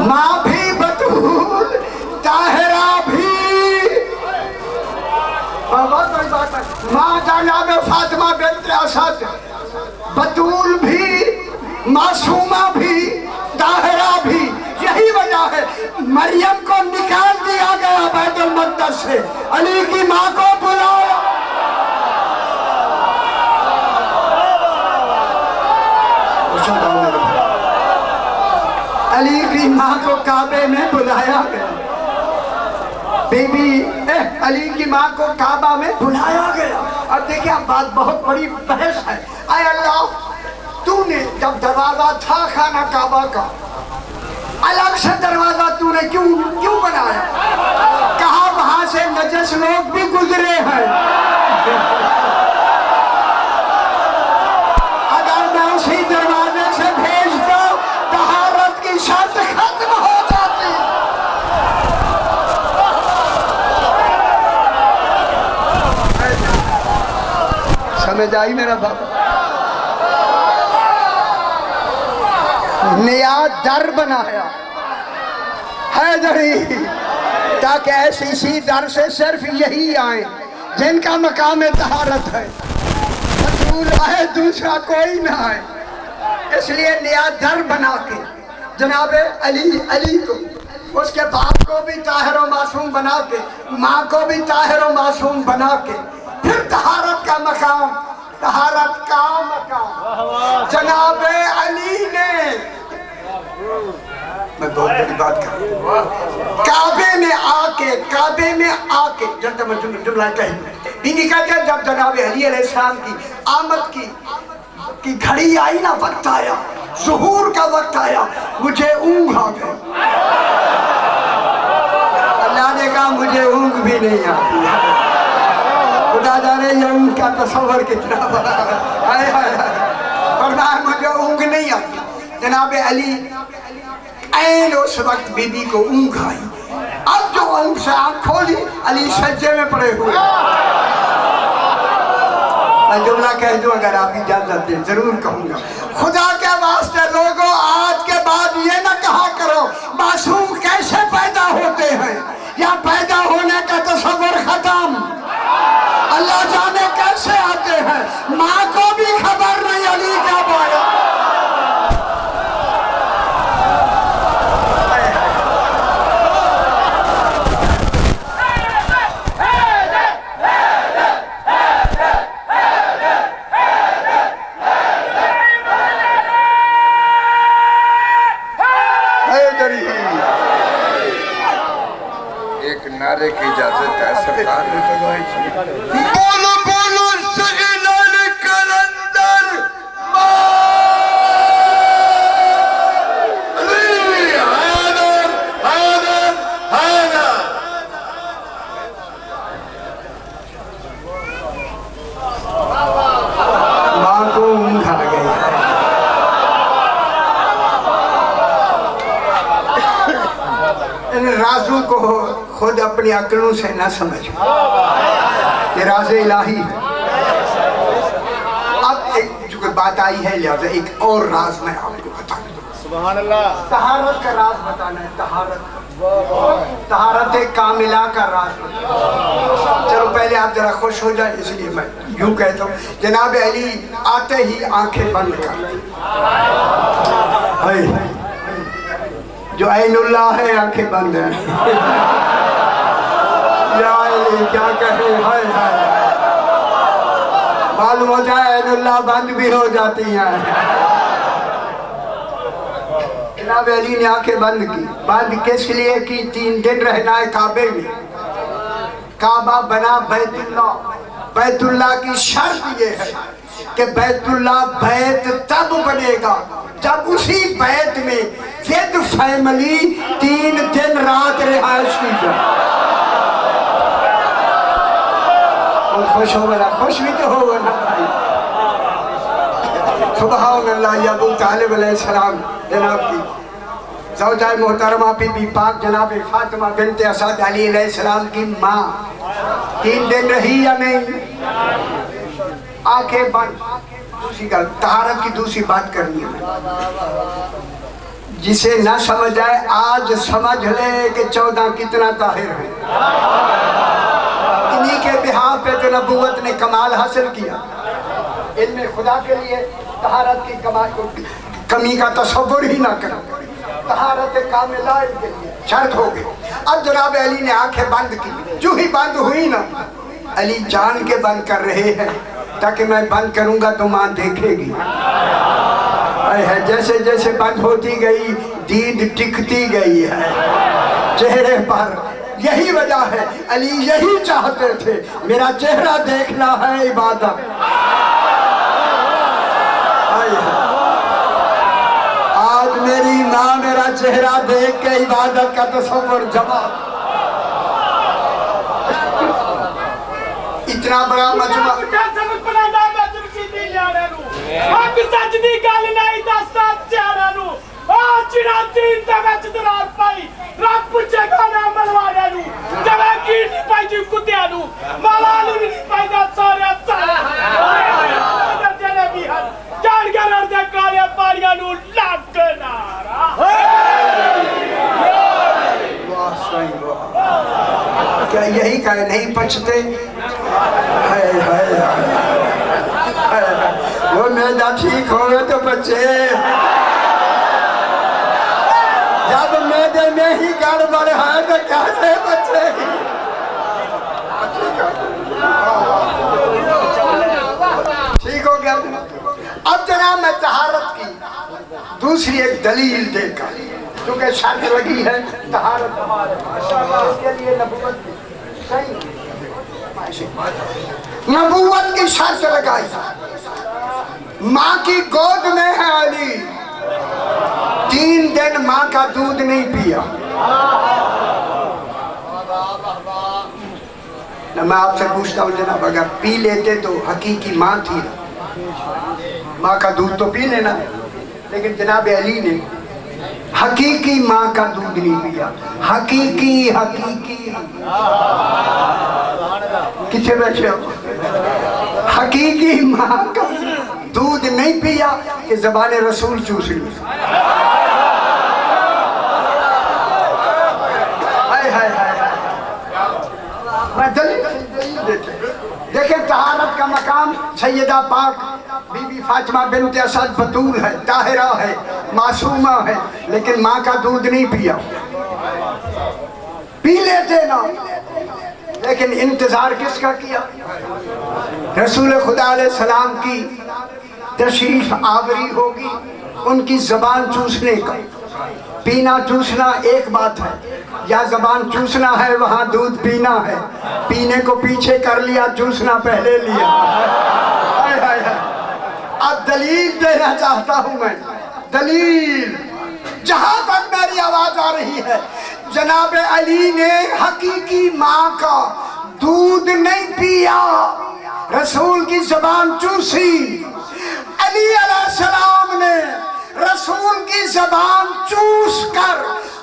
माँ भी बतूल, ताहिरा भी। बहुत बड़ी बात है। माँ जनाब फातिमा बिन्त असद बतूल भी, मासूमा भी, ताहिरा भी। यही वजह है मरियम को निकाल दिया गया बैतुल मक़दस से, अली की माँ को बुलाया। अली की माँ को काबे में बुलाया गया। बीबी अली की माँ को काबा में बुलाया गया। अब देखिए अब बात बहुत बड़ी बहस है। आय अल्लाह, तूने जब दरवाजा था खाना काबा का अलग से दरवाजा तूने क्यों बनाया? कहा वहां से नजस लोग भी गुजरे हैं। अगर मैं उसी दरवाजे से भेज दूं तहारत की शर्त खत्म हो जाती। समझ आई मेरा बाप? नया दर बनाया हैदरी ताकि ऐसी इसी दर से सिर्फ यही आए जिनका मकाम तहारत है, बतूल आए, दूसरा कोई ना आए। इसलिए नया दर बना के जनाबे अली को, उसके बाप को भी ताहिर व मासूम बना के, माँ को भी ताहिर व मासूम बना के, फिर तहारत का मकाम, तहारत का मकाम जनाबे अली ने। मैं बहुत बड़ी बात कर रहा हूँ। काबे में आके जब मैं जुमला कही कहते जब जनाब अली अलैहिस्सलाम की आमद की घड़ी आई ना, वक्त आया, ज़ुहूर का वक्त आया, मुझे ऊँघ आ गई। अल्लाह ने कहा मुझे ऊँघ भी नहीं आती। खुदा जाने ये ऊँघ का तस्वर कितना बड़ा है। फरमाया मुझे ऊँघ नहीं आती। जनाब अली ऐन उस वक्त बीबी को ऊँघ आई। अब जो ऊँघ से आँख खोली अली सज्जे में पड़े हुए। मैं जुमला कह दूं अगर आप इजाजत दें जरूर कहूँगा। खुदा के वास्ते लोगों आज के बाद ये ना कहा करो मासूम कैसे पैदा होते हैं या पैदा होने का तस्वर खत्म। अल्लाह जाने कैसे आते हैं, माँ को भी खबर नहीं अली क्या पाया। एक नारे की इजाजत है सरकार ने। बोलो बोलो सगीलाल कलंदर माँ को ऊँघ आ गई। इन राजों को खुद अपनी अक्लों से न समझ ये राज इलाही। अब एक जो बात आई है लिहाजा एक और राज मैं आपको बता दूं। सुभान अल्लाह। तहारत का राज बताना है। तहारत कामिला का राज बताना। चलो पहले आप जरा खुश हो जाए, इसलिए मैं यूं कहता हूँ, जनाब अली आते ही आंखें बंद कर, जो ऐनुल्लाह है आंखें बंद है। या अली क्या कहे, हाय हाय, मालूम हो जाए ऐनुल्लाह बंद भी हो जाती हैं। जनाब अली ने आंखें बंद की। बंद किस लिए की? 3 दिन रहना है काबे में। काबा बना बैतुल्लाह। बैतुल्लाह की शर्त ये है कि बैतुल्लाह बैत तब बनेगा जब उसी बैत में विद फैमिली 3 दिन रात रिहाइश की जाए। खुश हो गया, खुश भी तो हो गया भाई। सुभान अल्लाह। अबू तालिब अलैहिस्सलाम जनाब की ज़ौजा मोहतरमा बीबी पाक जनाब फातिमा बिनते असद अली अलैहिस्सलाम की माँ 3 दिन रही या नहीं? आंखें बंद। दूसरी गल, तहारत की दूसरी बात करनी है। जिसे ना समझ आए आज समझ ले कि 14 कितना ताहिर है। इन्हीं के बिहार पे तो नबूवत ने कमाल हासिल किया। इनमें खुदा के लिए तहारत की कमी का तस्वुर ही ना करो। तहारत कामिला के लिए शर्त हो गई। अब जनाब अली ने आंखें बंद की। जो ही बंद हुई ना, अली जान के बंद कर रहे हैं ताकि मैं बंद करूंगा तो मां देखेगी। है जैसे जैसे बंद होती गई दीद टिकती गई है चेहरे पर। यही वजह है, अली यही चाहते थे, मेरा चेहरा देखना है इबादत। आज मेरी माँ मेरा चेहरा देख के इबादत का तस्वुर जवाब। इतना बड़ा मजमा क्या यही कहे नहीं पचते? वो मैदा ठीक हो गए तो बच्चे, जब मैदे में ही गड़बड़ है तो कैसे बच्चे? ठीक हो गया। अब जनाब मैं तहारत की दूसरी एक दलील देखा, क्योंकि शर्त लगी है तहारत इसके लिए नबूवत की शर्त लगाई। माँ की गोद में है अली, 3 दिन माँ का दूध नहीं पिया। मैं आपसे पूछता हूँ जनाब, अगर पी लेते तो हकीकी माँ थी, माँ का दूध तो पी लेना, लेकिन जनाब अली ने हकीकी माँ का दूध नहीं पिया। हकीकी किसे बैठे हो? हकीकी माँ का दूध नहीं पिया कि ज़बान रसूल चूस ली। देखें तहारत का मकाम सैयदा पाक बीबी फातिमा बिनते असद बतूल है, ताहिरा है, मासूमा है, लेकिन माँ का दूध नहीं पिया। पी लेते ना, लेकिन इंतजार किसका किया? रसूल खुदा अलैहि सलाम की तशरीफ आवरी होगी, उनकी जबान चूसने का। पीना चूसना एक बात है, या जबान चूसना है वहाँ दूध पीना है। पीने को पीछे कर लिया, चूसना पहले लिया। अब दलील देना चाहता हूँ मैं, दलील जहां तक मेरी आवाज आ रही है। जनाब अली ने हकीकी माँ का दूध नहीं पिया, रसूल की जबान चूसी। अली अलैहिस्सलाम ने रसूल की जबान चूस कर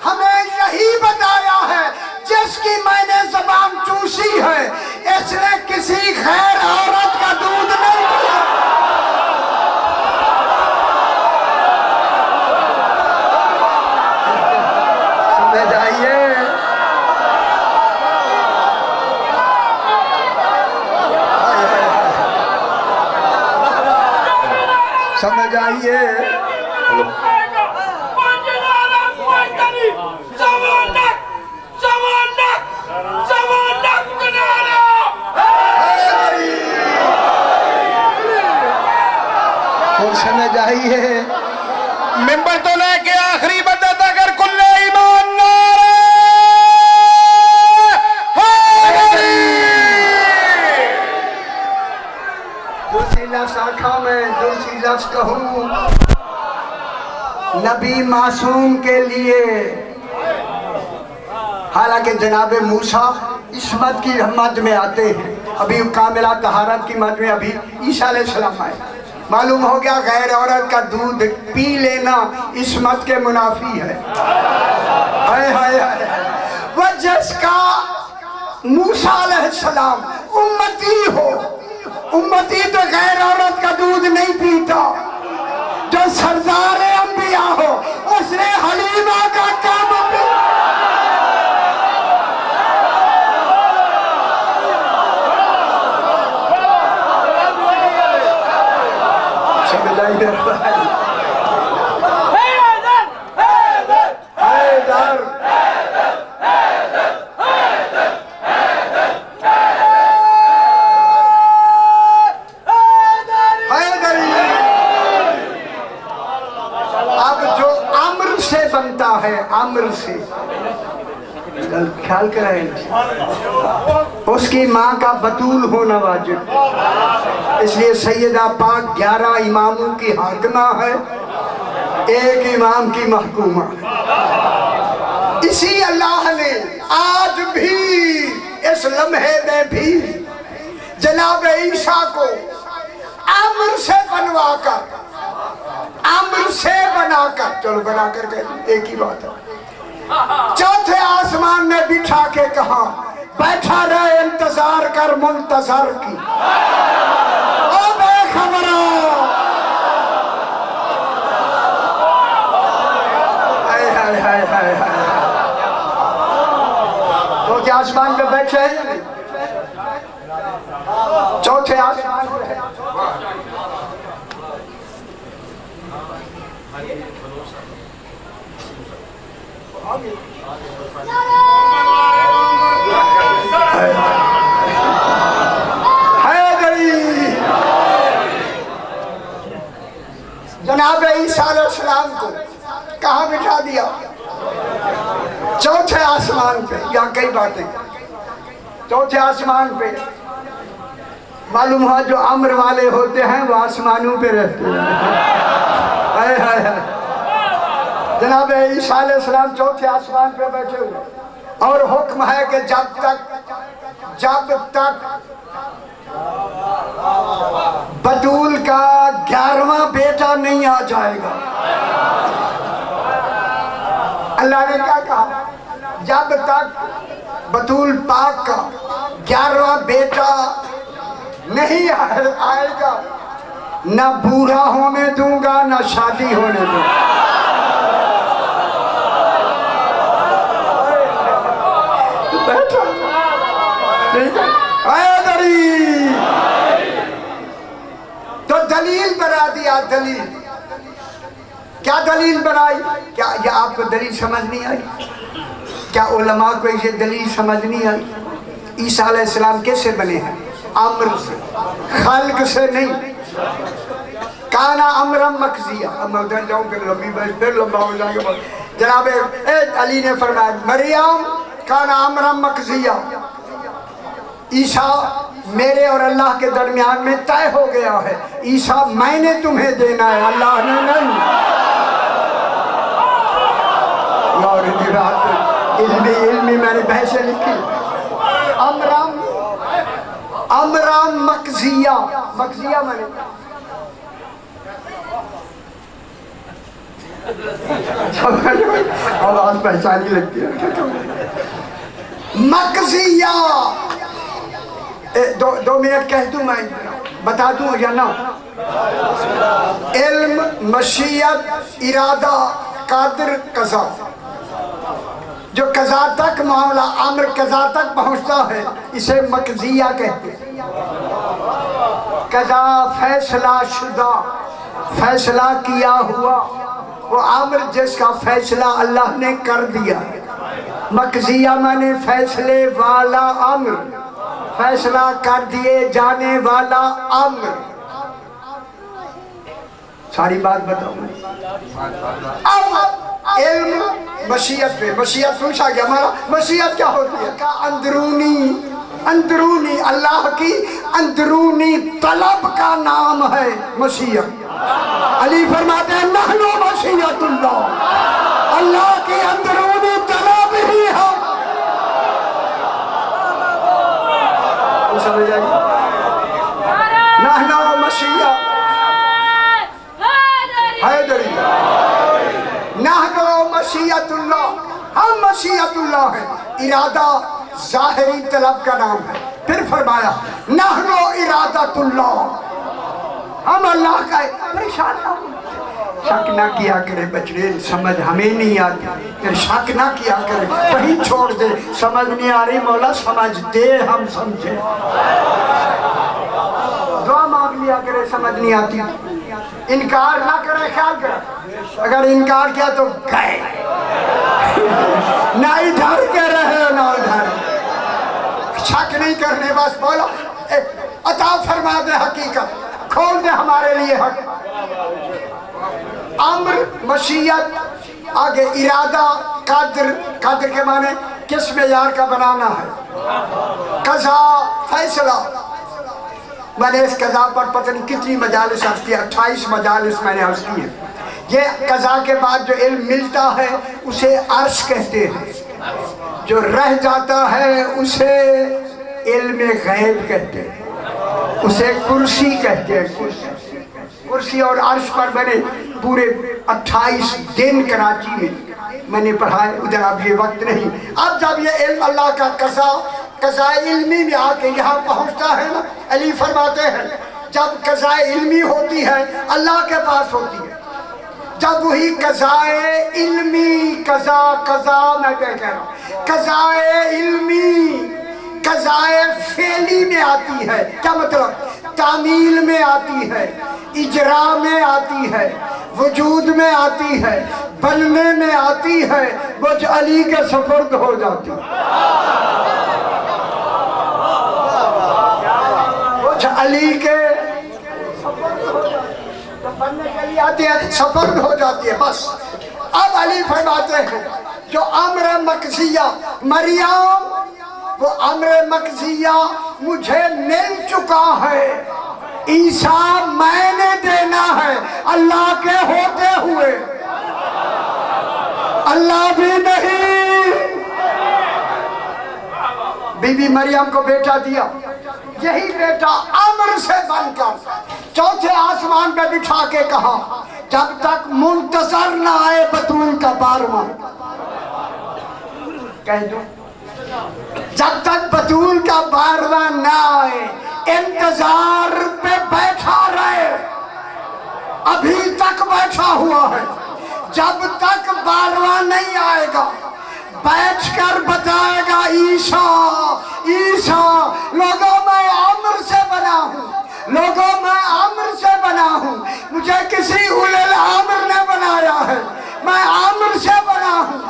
हमें यही बताया है, जिसकी मैंने जबान चूसी है इसने किसी गैर औरत का दूध नहीं पिया। समझ आइए। समझ आइए। तो समझ आइए। मिंबर तो लेके आखिरी बंदा तक कुल्ले ईमान नारे दूसरी लफ्ज़ आँखों में, दूसरी लफ्ज़ कहूँ नबी मासूम के लिए। हालांकि जनाब मूसा इस मत की मत में आते हैं, अभी कामिला तहारत की मत में अभी ईसा अलैहिस्सलाम आए। मालूम हो गया गैर औरत का दूध पी लेना इस मत के मुनाफी है। हाय हाय हाय, वह जिसका मूसा अलैहिस्सलाम उम्मती हो, उम्मती तो गैर औरत का दूध नहीं पीता। जो सरदार अंबिया हो उसने हलीमा का काम बनता है अम्र से, ख्याल करें, उसकी माँ का बतूल होना वाजिब। इसलिए सैयदा पाक 11 इमामों की हाकिमा है, एक इमाम की महकूमा। इसी अल्लाह ने आज भी इस लम्हे में भी जनाब ईसा को अम्र से बनवाकर, अम्र से बनाकर, चलो बनाकर कह एक ही बात है, चौथे आसमान में बिठा के कहा बैठा रहे इंतजार कर मुंतजर की। ओ बेखबरो, हाय हाय हाय हाय हाय, तो क्या आसमान पे बैठे हैं? चौथे आसमान पे है। जनाब ईसा अलैहिस्सलाम को कहाँ बिठा दिया? चौथे आसमान पे। यहाँ कई बातें, चौथे आसमान पे मालूम हुआ जो अम्र वाले होते हैं वो आसमानों पे रहते हैं। हाय हाय हाय, जनाब ईसा अलैहिस्सलाम चौथे आसमान पे बैठे हुए और हुक्म है कि जब तक बतूल का 11वां बेटा नहीं आ जाएगा। अल्लाह ने क्या कहा? जब तक बतूल पाक का 11वां बेटा नहीं आएगा ना बूढ़ा होने दूंगा ना शादी होने दूंगा। बैठा तो दलील बना दिया। दलील क्या दलील बनाई? क्या ये आपको दलील समझ नहीं आई? क्या उलमा को ये दलील समझ नहीं आई? ईसा अलैहिस्सलाम कैसे बने हैं? अम्र से, खल्क से नहीं। काना अमरम मखजिया। अब मैं उधर जाऊँ फिर लंबी बस फिर लंबा हो जाएगा। जनाब अली ने फरमाया मरियम काना अमरम मखजिया, ईसा मेरे और अल्लाह के दरमियान में तय हो गया है। ईसा मैंने तुम्हें देना है, अल्लाह ने नहीं। और इल्मी मैंने बहसे लिखी। अमराम मकजिया, मकजिया मैंने आवाज पहचानी लगती है। मकजिया दो मिनट कह दूं, मैं बता दूं या ना? इल्म, मशीयत, इरादा, कादिर, कज़ा। जो कज़ा तक मामला, अम्र कज़ा तक पहुंचता है, इसे मकजिया कहते हैं। कज़ा फैसला शुदा, फैसला किया हुआ, वो आमिर जिसका फैसला अल्लाह ने कर दिया। मकजिया माने फैसले वाला आमिर, फैसला कर दिए जाने वाला आमिर। सारी बात बताऊं। अब इल्म मशीयत पे, मशीयत पूछा गया हमारा मशीयत क्या होती है? का अंदरूनी, अंदरूनी अल्लाह की अंदरूनी तलब का नाम है मशीयत। अली फरमाते हैं नहनु मशीयतुल्लाह, अल्लाह की अंदरूनी तलब ही है। समझ आई? नहनु मशीयत हैदरी, नहनु मशीयतुल्लाह, हम मशीयतुल्लाह है। इरादा जाहिरी तलब का नाम है। फिर फरमाया नहनु इरादतुल्लाह, हम अल्लाह का परेशान ना हो। शक ना किया करे बचड़े, समझ हमें नहीं आती, फिर शक ना किया करे, वही छोड़ दे। समझ नहीं आ रही मौला समझ दे, हम समझे। दुआ मांग लिया करे, समझ नहीं आती, इनकार ना करे, ख्याल करे। अगर इनकार किया तो गए, ना इधर के रहे ना उधर। शक नहीं करने, बस बोलो अता फरमा दे, हकीकत खोल दे हमारे लिए हक। अम्र मशीयत, आगे इरादा, कद्र, कद्र के माने किस मेयार का बनाना है। कज़ा फैसला, मैंने इस कज़ा पर पता नहीं कितनी मजालिस अर्ज़ की, 28 मजालिस मैंने अर्ज़ की है। ये कज़ा के बाद जो इल्म मिलता है उसे अर्श कहते हैं, जो रह जाता है उसे इल्म गैब कहते हैं, उसे कुर्सी कहते हैं। कुर्सी, कुर्सी और अर्श पर मैंने पूरे 28 दिन कराची में मैंने पढ़ाए, उधर अब ये वक्त नहीं। अब जब ये इल्म अल्लाह का कज़ा इल्मी में आके यहाँ पहुँचता है ना, अली फरमाते हैं जब कज़ा इल्मी होती है अल्लाह के पास होती है, जब वही कज़ाए इल्मी, कज़ा कज़ा मैं क्या कह रहा हूँ, कज़ाए इल्मी कज़ाए फेली में आती है। क्या मतलब? तामील में आती है, इजरा में आती है, वजूद में आती है, बनने में आती है, वो जो अली के सुपुर्द हो जाती है, वो जो अली के बनने के लिए आती है, सफर्द हो जाती है बस। अब अली फरमाते हैं जो अम्र मकसिया मरियम, वो अम्र मकसिया मुझे मिल चुका है, ईसा मैंने देना है अल्लाह के होते हुए, अल्लाह भी नहीं। बीबी मरियम को बेटा दिया, यही बेटा अम्र से बनकर चौथे आसमान पे बिठा के कहा जब तक मुंतजर ना आए बतूल का 12वां, कह दो जब तक बतूल का 12वां ना आए इंतजार पे बैठा रहे, अभी तक बैठा हुआ है। जब तक 12वां नहीं आएगा बैठकर बताएगा ईसा ईसा, लोगों मैं अम्र से बना हूँ, लोगों मैं अम्र से बना हूँ, मुझे किसी उलल अम्र ने बनाया है, मैं अम्र से बना हूँ।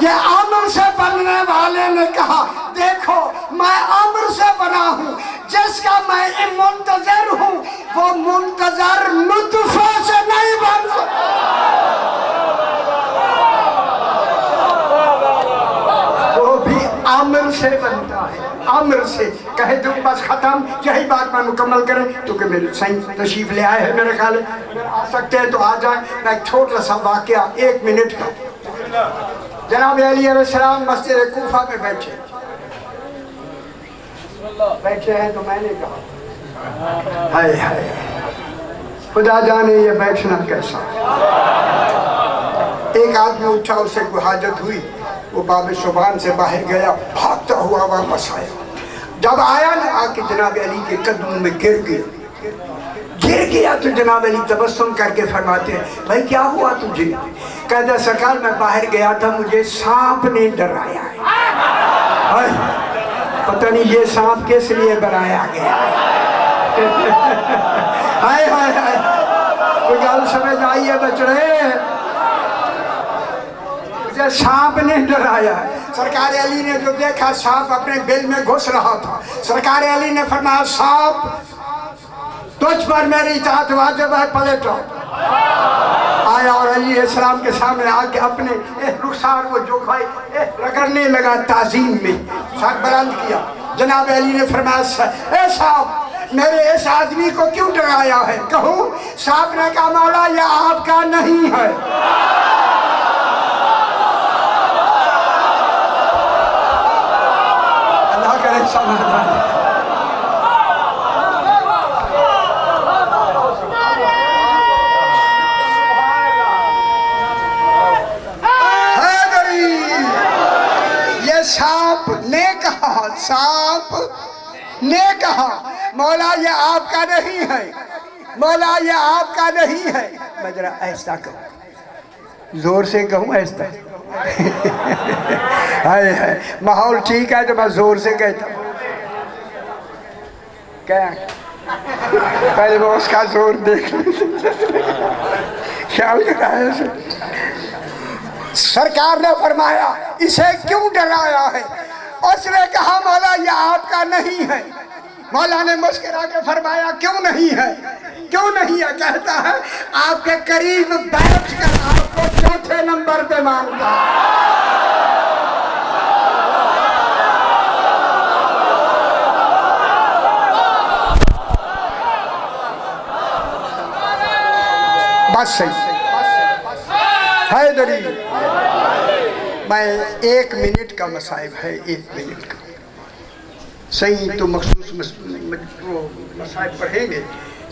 ये अम्र से बनने वाले ने कहा देखो मैं अम्र से बना हूँ, जिसका मैं मुंतजर हूँ वो मुंतजर लुत्फों से नहीं बन सकता, वो भी अम्र से बनता है, अम्र से। कहे दूँ बस खत्म, यही बात मैं मुकम्मल करें क्योंकि मेरे सही तशरीफ ले आए हैं, मेरे ख्याल है आ सकते हैं तो आ जाए। मैं एक छोटा सा वाकया 1 मिनट का, जनाब अली अलैहिस्सलाम मस्जिद कूफा में बैठे हैं तो मैंने कहा हाय हाय खुदा जाने ये बैठना कैसा। एक आदमी उठा, उसे कोई हाजत हुई, वो बाब शुबान से बाहर गया, भागता हुआ वापस आया। जब आया ना आके जनाब अली के कदमों में गिर गया तो जनाब अली तबस्सुम करके फरमाते हैं भाई क्या हुआ तुझे? कहता सरकार मैं बाहर गया था, मुझे सांप ने डराया है, पता नहीं ये सांप किस लिए बनाया गया हाय हाय हाय, कोई गल समझ आई है बचड़े? मुझे सांप ने डराया। सरकार अली ने जो देखा सांप अपने बिल में घुस रहा था, सरकार अली ने फरमाया सांप तुझ पर मेरी इताअत वाजिब है, पलटो। आया और अली इस्लाम के सामने आके अपने रुखसार को झुकाई रगड़ने लगा ताजीम में, सर बुलंद किया। जनाब अली ने फरमाया ए साहब मेरे इस आदमी को क्यों डराया है? कहूँ? साहब ने कहा मौला ये आपका नहीं है। अल्लाह करे समाधान। सांप ने कहा मौला ये आपका नहीं है, मौला ये आपका नहीं है। मैं जरा ऐसा कहूँ, जोर से कहूँ ऐसा है माहौल ठीक है तो मैं जोर से कहता हूँ। क्या पहले वो उसका जोर देख क्या लगा है। सरकार ने फरमाया इसे क्यों डराया है? उसने कहा मौला ये आपका नहीं है। मौला ने मुस्कुरा के फरमाया क्यों नहीं है, क्यों नहीं है? कहता है आपके करीब बैठ कर आपको चौथे नंबर पे मांगता। बस सही हैदरी, मैं 1 मिनट का मसाइब है, 1 मिनट का सही तो मखसूस मसाइब पढ़ेंगे,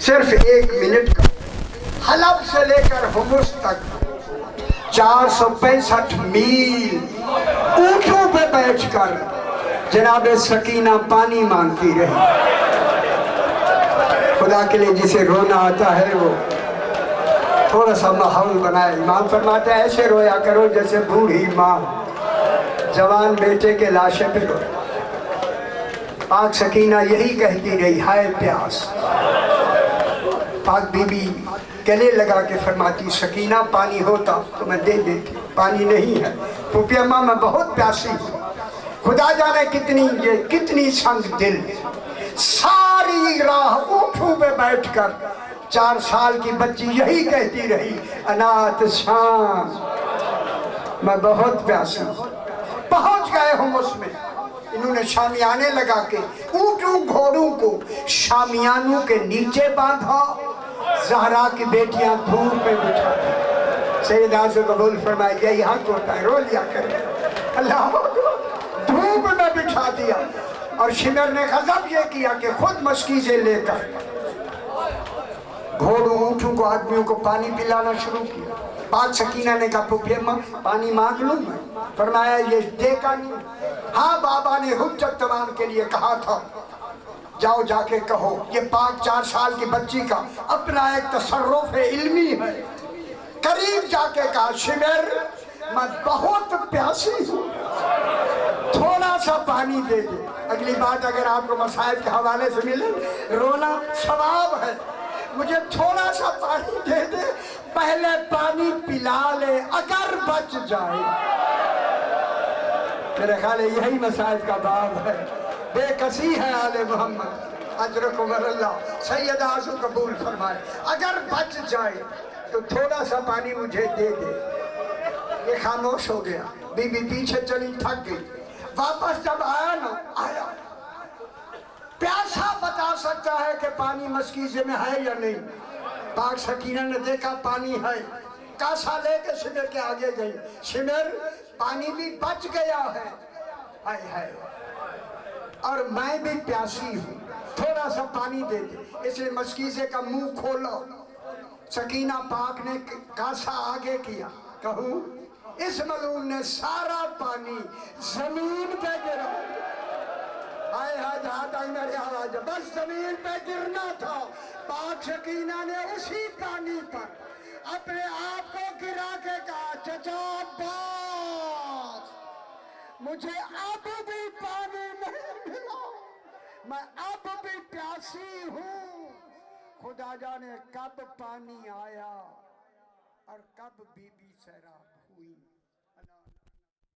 सिर्फ 1 मिनट का। हलब से लेकर हुमुस तक 465 मील ऊँटों पे बैठकर जनाब सकीना पानी मांगती रही। खुदा के लिए जिसे रोना आता है वो थोड़ा सा माहौल बनाए। इमाम फरमाते हैं ऐसे रोया करो जैसे बूढ़ी माँ जवान बेटे के लाशे पे रो। पाक सकीना यही कहती रही हाय प्यास। पाक बीबी गले लगा के फरमाती सकीना पानी होता तो मैं दे देती, पानी नहीं है। फूफी अम्मा मैं बहुत प्यासी हूँ। खुदा जाने कितनी संग दिल सारी राह ऊँटों पे बैठकर 4 साल की बच्ची यही कहती रही अनाथ शाम मैं बहुत प्यासी। पहुंच गए हम उसमें, इन्होंने शामियाने लगा के ऊँटों घोड़ों को शामियानों के नीचे बांधा, ज़हरा की बेटियां धूप में बिठा दी। सैयदा से कबूल फरमाया यही हक होता है, रो लिया कर अल्लाह धूप में बिठा दिया। और शिमर ने गजब ये किया कि खुद मशकीज़े लेकर घोड़ों ऊँटों को आदमियों को पानी पिलाना शुरू किया। पाक सकीना ने कहा फूफी अम्मा पानी मांग लूं मैं? फरमाया ये देखा नहीं। हाँ बाबा ने हुज्जत तमाम के लिए कहा था जाओ जाके कहो ये पाक 4 साल की बच्ची का अपना एक तसर्रुफ इल्मी है। करीब जाके कहा शिमर मैं बहुत प्यासी हूँ, थोड़ा सा पानी दे दे। अगली बात अगर आपको मसाइब के हवाले से मिले रोना सवाब है, मुझे थोड़ा सा पानी दे दे, पहले पानी पिला ले अगर बच जाए। मेरे ख्याल है यही मसाइब का बाब है। बेकसी है आले मोहम्मद अजरकुम अल्लाह। सैयद आज़ू कबूल फरमाए अगर बच जाए तो थोड़ा सा पानी मुझे दे दे। ये खामोश हो गया। बीबी पीछे चली, थक गई। वापस जब आया ना आया, प्यासा बता सकता है कि पानी मस्कीज़े में है या नहीं। पाक सकीना ने देखा पानी है, कासा लेके शिमर के आगे गई। शिमर पानी भी बच गया है, हाय हाय, और मैं भी प्यासी हूँ, थोड़ा सा पानी दे दे। इसलिए मस्कीज़े का मुंह खोलो। सकीना पाक ने कासा आगे किया, कहूँ इस मलून ने सारा पानी जमीन पे गिरा। हाय हाय जहाँ तक मेरी आवाज बस जमीन पे गिरना था। पाक सकीना ने उसी पानी पर अपने आप को गिरा के कहा चचा अब्बास मुझे अब भी पानी नहीं मिला, मैं अब भी प्यासी हूँ। खुदा जाने कब पानी आया और कब बीबी सैराब हुई। अल्लाह